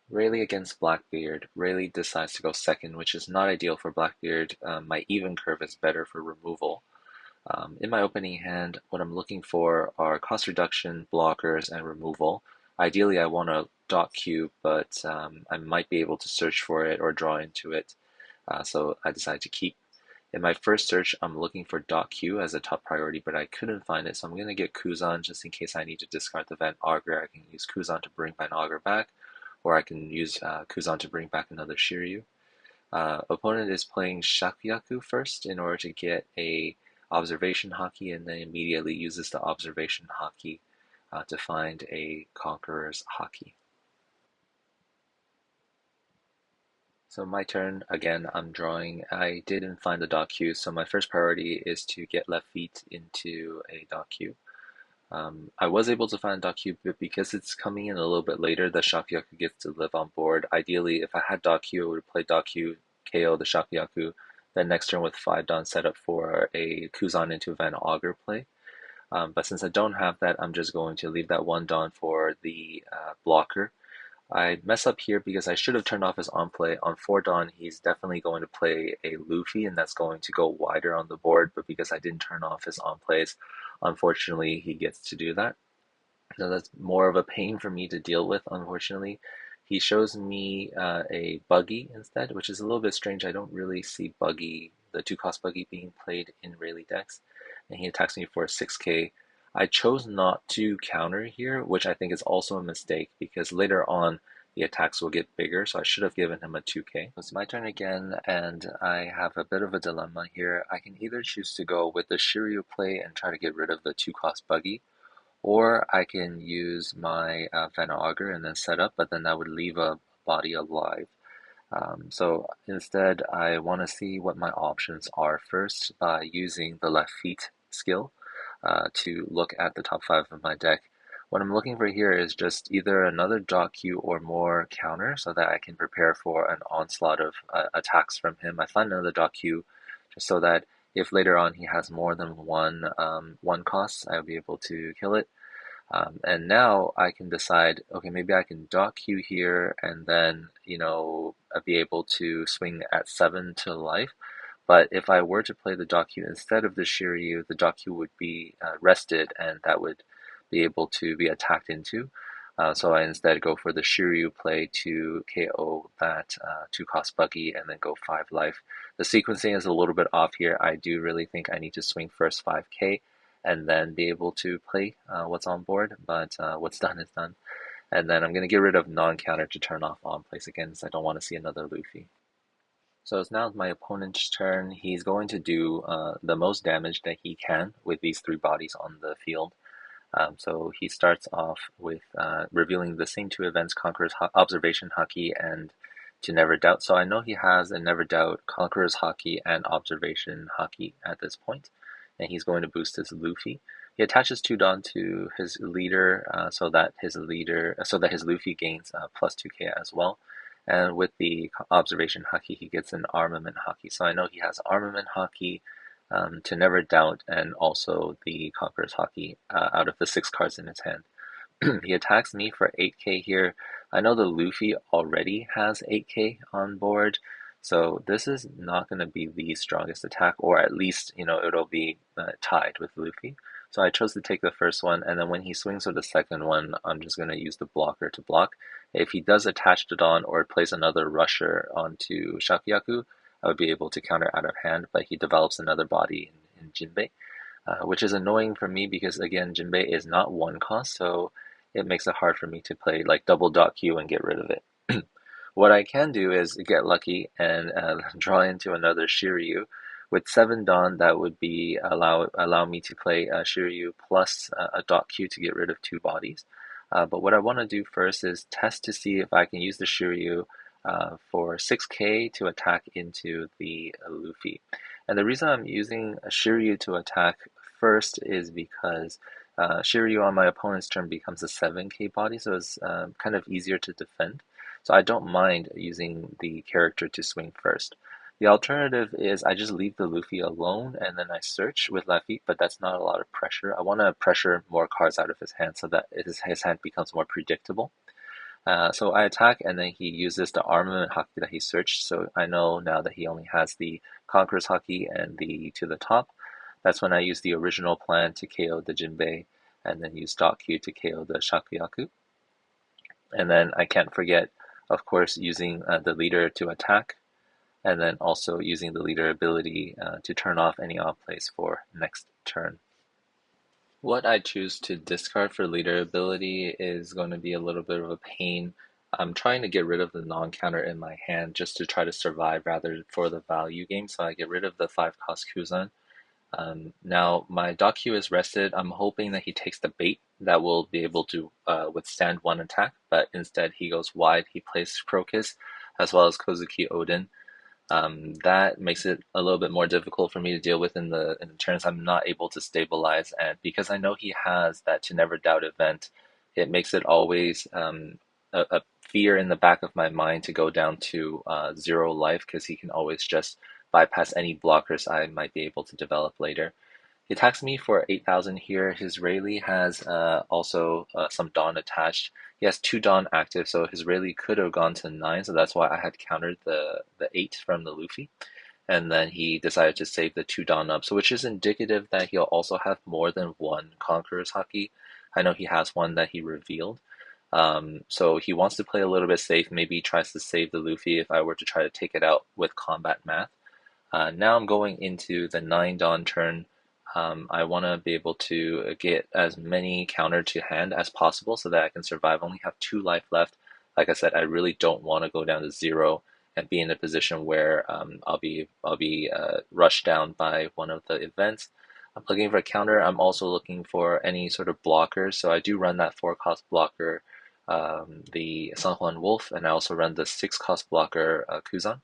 Rayleigh against Blackbeard. Rayleigh decides to go second, which is not ideal for Blackbeard. My even curve is better for removal. In my opening hand, what I'm looking for are cost reduction, blockers, and removal. Ideally, I want a dot cube, but I might be able to search for it or draw into it, so I decided to keep. In my first search, I'm looking for dot Q as a top priority, but I couldn't find it, so I'm going to get Kuzan just in case I need to discard the Van Augur. I can use Kuzan to bring Van Augur back, or I can use Kuzan to bring back another Shiryu. Opponent is playing Shakuyaku first in order to get a observation haki, and then immediately uses the observation haki to find a Conqueror's haki. So my turn, again, I'm drawing. I didn't find the dot Q, so my first priority is to get left feet into a dot Q. I was able to find dot Q, but because it's coming in a little bit later, the Shakuyaku gets to live on board. Ideally, if I had dot Q, I would play dot Q, KO the Shakuyaku, then next turn with 5 Dawn set up for a Kuzan into Van Augur play. But since I don't have that, I'm just going to leave that 1 Dawn for the blocker. I mess up here because I should have turned off his on play. On 4 Dawn, he's definitely going to play a Luffy, and that's going to go wider on the board, but because I didn't turn off his on plays, unfortunately, he gets to do that. So that's more of a pain for me to deal with, unfortunately. He shows me a Buggy instead, which is a little bit strange. I don't really see Buggy, the 2-cost Buggy, being played in Rayleigh decks. And he attacks me for 6k. I chose not to counter here, which I think is also a mistake because later on the attacks will get bigger, so I should have given him a 2k. It's my turn again, and I have a bit of a dilemma here. I can either choose to go with the Shiryu play and try to get rid of the 2-cost Buggy, or I can use my Van Augur and then set up, but then that would leave a body alive. So instead, I want to see what my options are first by using the left feet skill to look at the top 5 of my deck. What I'm looking for here is just either another dot Q or more counter so that I can prepare for an onslaught of attacks from him. I find another dot Q just so that if later on he has more than one cost, I'll be able to kill it. And now I can decide, okay, maybe I can dot Q here and then, be able to swing at 7 to life. But if I were to play the dot Q instead of the Shiryu, the dot Q would be rested and that would be able to be attacked into. So I instead go for the Shiryu play to KO that 2-cost Buggy and then go 5 life. The sequencing is a little bit off here. I do really think I need to swing first 5k and then be able to play what's on board, but what's done is done. And then I'm going to get rid of non-counter to turn off on plays again, because I don't want to see another Luffy. So it's now my opponent's turn. He's going to do the most damage that he can with these 3 bodies on the field. So he starts off with revealing the same 2 events, Conqueror's Observation Haki and To Never Doubt. So I know he has a Never Doubt, Conqueror's Haki, and Observation Haki at this point, and he's going to boost his Luffy. He attaches 2 Dawn to his leader, so that his Luffy gains plus 2k as well. And with the Observation Haki, he gets an Armament Haki. So I know he has Armament Haki, To Never Doubt, and also the Conqueror's Haki out of the 6 cards in his hand. He attacks me for 8k here. I know the Luffy already has 8k on board, so this is not going to be the strongest attack, or at least, it'll be tied with Luffy. So I chose to take the first one, and then when he swings for the second one, I'm just going to use the blocker to block. If he does attach to Dawn or plays another rusher onto Shakuyaku, I would be able to counter out of hand, but he develops another body in Jinbei, which is annoying for me because, again, Jinbei is not 1 cost, so it makes it hard for me to play like double dot Q and get rid of it. What I can do is get lucky and draw into another Shiryu. With 7 Dawn, that would be allow me to play Shiryu plus a dot Q to get rid of 2 bodies. But what I want to do first is test to see if I can use the Shiryu for 6k to attack into the Luffy. And the reason I'm using a Shiryu to attack first is because Shiryu on my opponent's turn becomes a 7k body, so it's kind of easier to defend. So I don't mind using the character to swing first. The alternative is I just leave the Luffy alone and then I search with left feet, but that's not a lot of pressure. I want to pressure more cards out of his hand so that his hand becomes more predictable. So I attack, and then he uses the armament haki that he searched. So I know now that he only has the Conqueror's haki and the to the top. That's when I use the original plan to KO the Jinbei, and then use dot Q to KO the Shakuyaku. And then I can't forget, of course, using the leader to attack, and then also using the leader ability to turn off any off plays for next turn. What I choose to discard for leader ability is going to be a little bit of a pain. I'm trying to get rid of the non-counter in my hand just to try to survive rather for the value game. So I get rid of the 5 cost Kuzan. Now my Dakyu is rested. I'm hoping that he takes the bait that will be able to withstand one attack, but instead he goes wide. He plays Crocus as well as Kozuki Odin. That makes it a little bit more difficult for me to deal with in the turns I'm not able to stabilize, and because I know he has that to never doubt event, it makes it always a fear in the back of my mind to go down to 0 life because he can always just bypass any blockers I might be able to develop later. He attacks me for 8,000 here. His Rayleigh has also some Dawn attached. He has 2 Dawn active, so his Rayleigh could have gone to 9, so that's why I had countered the 8 from the Luffy. And then he decided to save the 2 Dawn up, so which is indicative that he'll also have more than one Conqueror's haki. I know he has one that he revealed. So he wants to play a little bit safe. Maybe he tries to save the Luffy if I were to try to take it out with combat math. Now I'm going into the 9 Dawn turn. I want to be able to get as many counter to hand as possible so that I can survive. I only have 2 life left. Like I said, I really don't want to go down to 0 and be in a position where I'll be rushed down by one of the events. I'm looking for a counter. I'm also looking for any sort of blockers. So I do run that 4 cost blocker, the San Juan Wolf, and I also run the 6 cost blocker, Kuzan.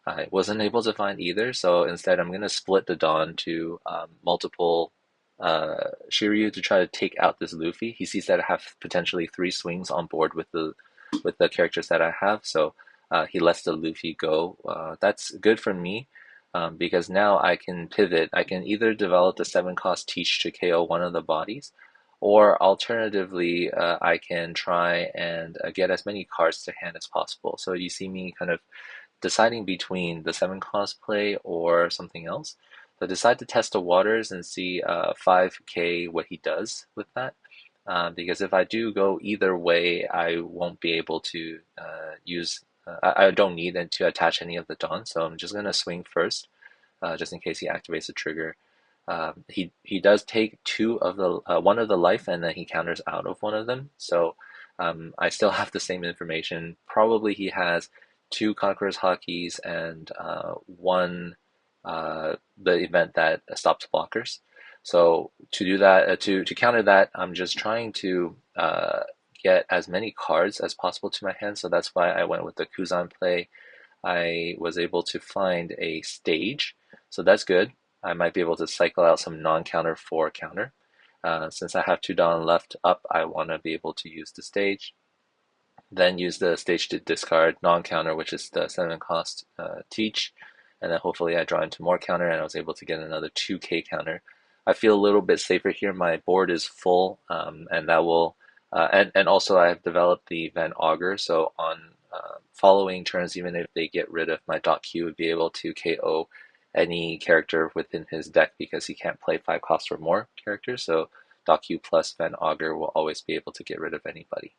I wasn't able to find either, so instead I'm going to split the Dawn to multiple Shiryu to try to take out this Luffy. He sees that I have potentially 3 swings on board with the characters that I have, so he lets the Luffy go. That's good for me because now I can pivot. I can either develop the 7 cost Teach to KO one of the bodies, or alternatively, I can try and get as many cards to hand as possible. So you see me kind of deciding between the 7 cost play or something else. So I decide to test the waters and see 5k what he does with that. Because if I do go either way, I won't be able to use. I don't need it to attach any of the Dawn, so I'm just gonna swing first, just in case he activates the trigger. He does take 1 of the life, and then he counters out of one of them. So I still have the same information. Probably he has 2 Conqueror's Hotkeys and one the event that stops blockers. So to do that, to counter that, I'm just trying to get as many cards as possible to my hand. So that's why I went with the Kuzan play. I was able to find a stage, so that's good. I might be able to cycle out some non-counter for counter. Since I have 2 Dawn left up, I want to be able to use the stage. Then use the stage to discard non-counter, which is the 7 cost Teach. And then hopefully I draw into more counter and I was able to get another 2k counter. I feel a little bit safer here. My board is full, and that will, and also I have developed the Van Augur, so on following turns, even if they get rid of my dot Q, would be able to KO any character within his deck because he can't play 5 cost or more characters. So dot Q plus Van Augur will always be able to get rid of anybody.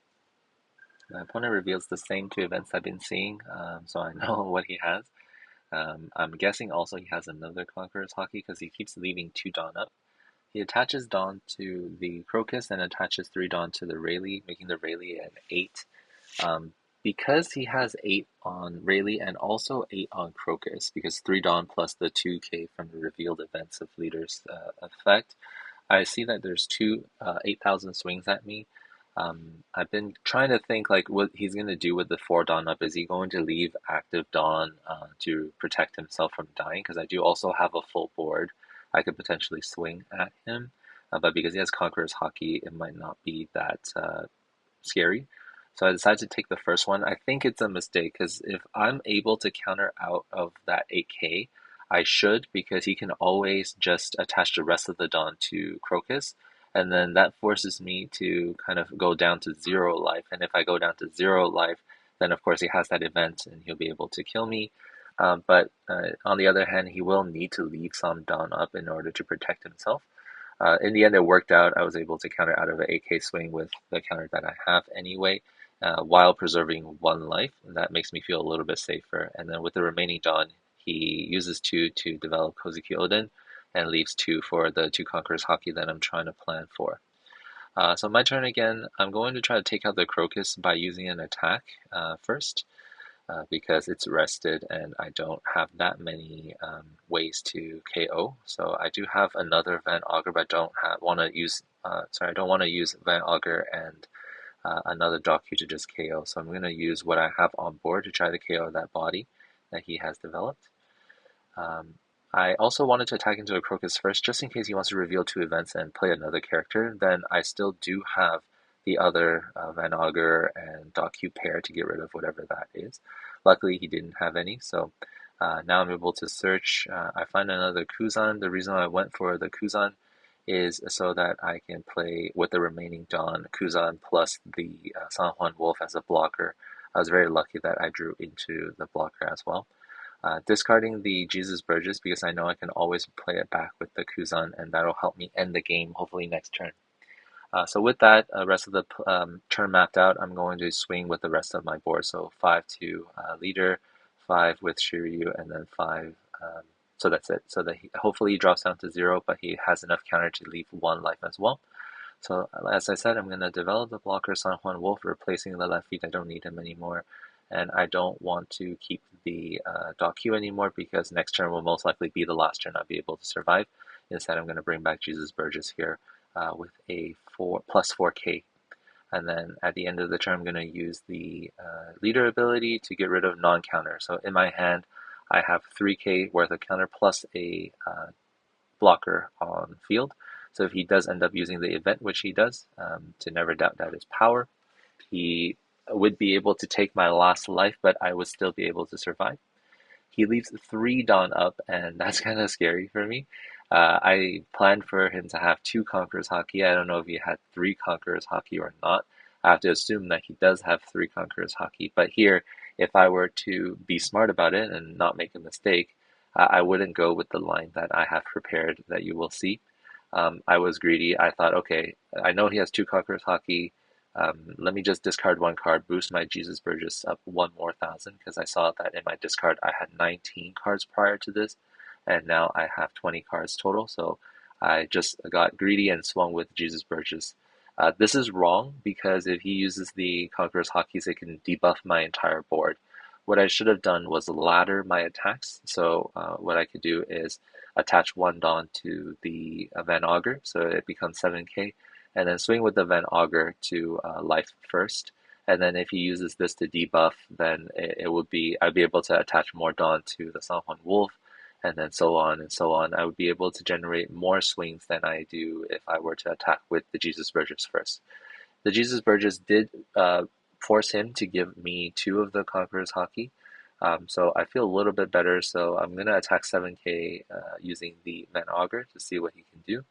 My opponent reveals the same 2 events I've been seeing, so I know what he has. I'm guessing also he has another Conqueror's Hockey because he keeps leaving 2 Dawn up. He attaches Dawn to the Crocus and attaches 3 Dawn to the Rayleigh, making the Rayleigh an 8. Um, because he has 8 on Rayleigh and also 8 on Crocus, because 3 Dawn plus the 2k from the revealed events of Leader's effect, I see that there's 8,000 swings at me. I've been trying to think like what he's going to do with the 4 Dawn up. Is he going to leave active Dawn to protect himself from dying? Because I do also have a full board. I could potentially swing at him, but because he has Conqueror's Hockey, it might not be that scary. So I decided to take the first one. I think it's a mistake because if I'm able to counter out of that 8k, I should because he can always just attach the rest of the Dawn to Crocus. and then that forces me to kind of go down to 0 life. And if I go down to 0 life, then of course he has that event and he'll be able to kill me. But on the other hand, he will need to leave some Dawn up in order to protect himself. In the end, it worked out. I was able to counter out of an AK swing with the counter that I have anyway, while preserving 1 life. And that makes me feel a little bit safer. And then with the remaining Dawn, he uses 2 to develop Kozuki Oden and leaves 2 for the 2 Conquerors Haki that I'm trying to plan for. So my turn again. I'm going to try to take out the Crocus by using an attack first. Because it's rested and I don't have that many ways to KO. So I do have another Van Augur, but I don't want to use. I don't want to use Van Augur and another Doku to just KO. So I'm going to use what I have on board to try to KO that body that he has developed. Um, I also wanted to attack into a Crocus first, just in case he wants to reveal 2 events and play another character. Then I still do have the other Van Augur and Doku pair to get rid of whatever that is. Luckily, he didn't have any, so now I'm able to search. I find another Kuzan. The reason I went for the Kuzan is so that I can play with the remaining Dawn Kuzan plus the San Juan Wolf as a blocker. I was very lucky that I drew into the blocker as well. Discarding the Jesus Burgess because I know I can always play it back with the Kuzan, and that'll help me end the game hopefully next turn. So with that, rest of the turn mapped out, I'm going to swing with the rest of my board. So 5 to leader, 5 with Shiryu, and then 5. So that's it. So that hopefully he drops down to 0, but he has enough counter to leave 1 life as well. So as I said, I'm going to develop the blocker San Juan Wolf, replacing the left feet. I don't need him anymore. And I don't want to keep the Doku anymore because next turn will most likely be the last turn I'll be able to survive. Instead, I'm going to bring back Jesus Burgess here with a plus 4k. And then at the end of the turn, I'm going to use the leader ability to get rid of non-counter. So in my hand, I have 3k worth of counter plus a blocker on field. So if he does end up using the event, which he does, to never doubt that is power, he would be able to take my last life, but I would still be able to survive. He leaves 3 Dawn up, and that's kind of scary for me. I planned for him to have 2 Conquerors Haki. I don't know if he had 3 Conquerors Haki or not. I have to assume that he does have 3 Conquerors Haki. But here, if I were to be smart about it and not make a mistake, I wouldn't go with the line that I have prepared that you will see. I was greedy. I thought, okay, I know he has 2 Conquerors Haki. Let me just discard 1 card, boost my Jesus Burgess up 1 more thousand, because I saw that in my discard I had 19 cards prior to this, and now I have 20 cards total, so I just got greedy and swung with Jesus Burgess. This is wrong, because if he uses the Conqueror's Hotkeys, it can debuff my entire board. What I should have done was ladder my attacks, so what I could do is attach 1 Dawn to the Van Augur, so it becomes 7k, and then swing with the Van Augur to life first. And then if he uses this to debuff, then it would be, I'd be able to attach more Dawn to the San Juan Wolf, and then so on and so on. I would be able to generate more swings than I do if I were to attack with the Jesus Burgess first. The Jesus Burgess did force him to give me 2 of the Conqueror's Haki, so I feel a little bit better. So I'm going to attack 7k using the Van Augur to see what he can do.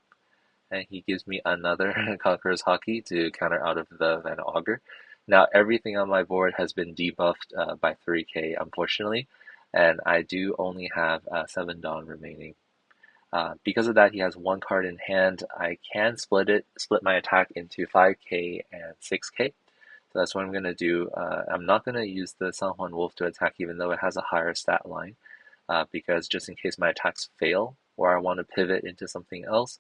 And he gives me another Conqueror's Haki to counter out of the Van Augur. Now everything on my board has been debuffed by 3k, unfortunately, and I do only have 7 Dawn remaining. Because of that, he has 1 card in hand. I can split my attack into 5k and 6k. So that's what I'm going to do. I'm not going to use the San Juan Wolf to attack, even though it has a higher stat line, because just in case my attacks fail or I want to pivot into something else,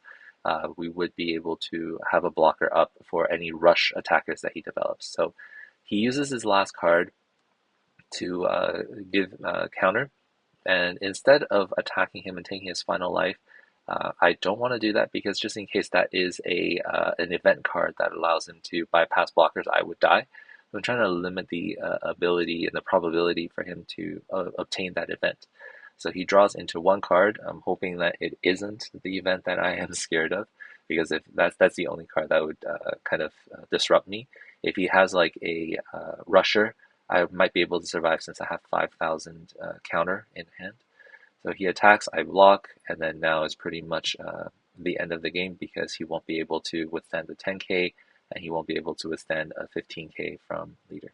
we would be able to have a blocker up for any rush attackers that he develops. So he uses his last card to give counter, and instead of attacking him and taking his final life, I don't want to do that, because just in case that is an event card that allows him to bypass blockers, I would die. I'm trying to limit the ability and the probability for him to obtain that event. So he draws into 1 card. I'm hoping that it isn't the event that I am scared of, because if that's the only card that would kind of disrupt me. If he has like a rusher, I might be able to survive since I have 5,000 counter in hand. So he attacks, I block, and then now it's pretty much the end of the game because he won't be able to withstand the 10k and he won't be able to withstand a 15k from leader.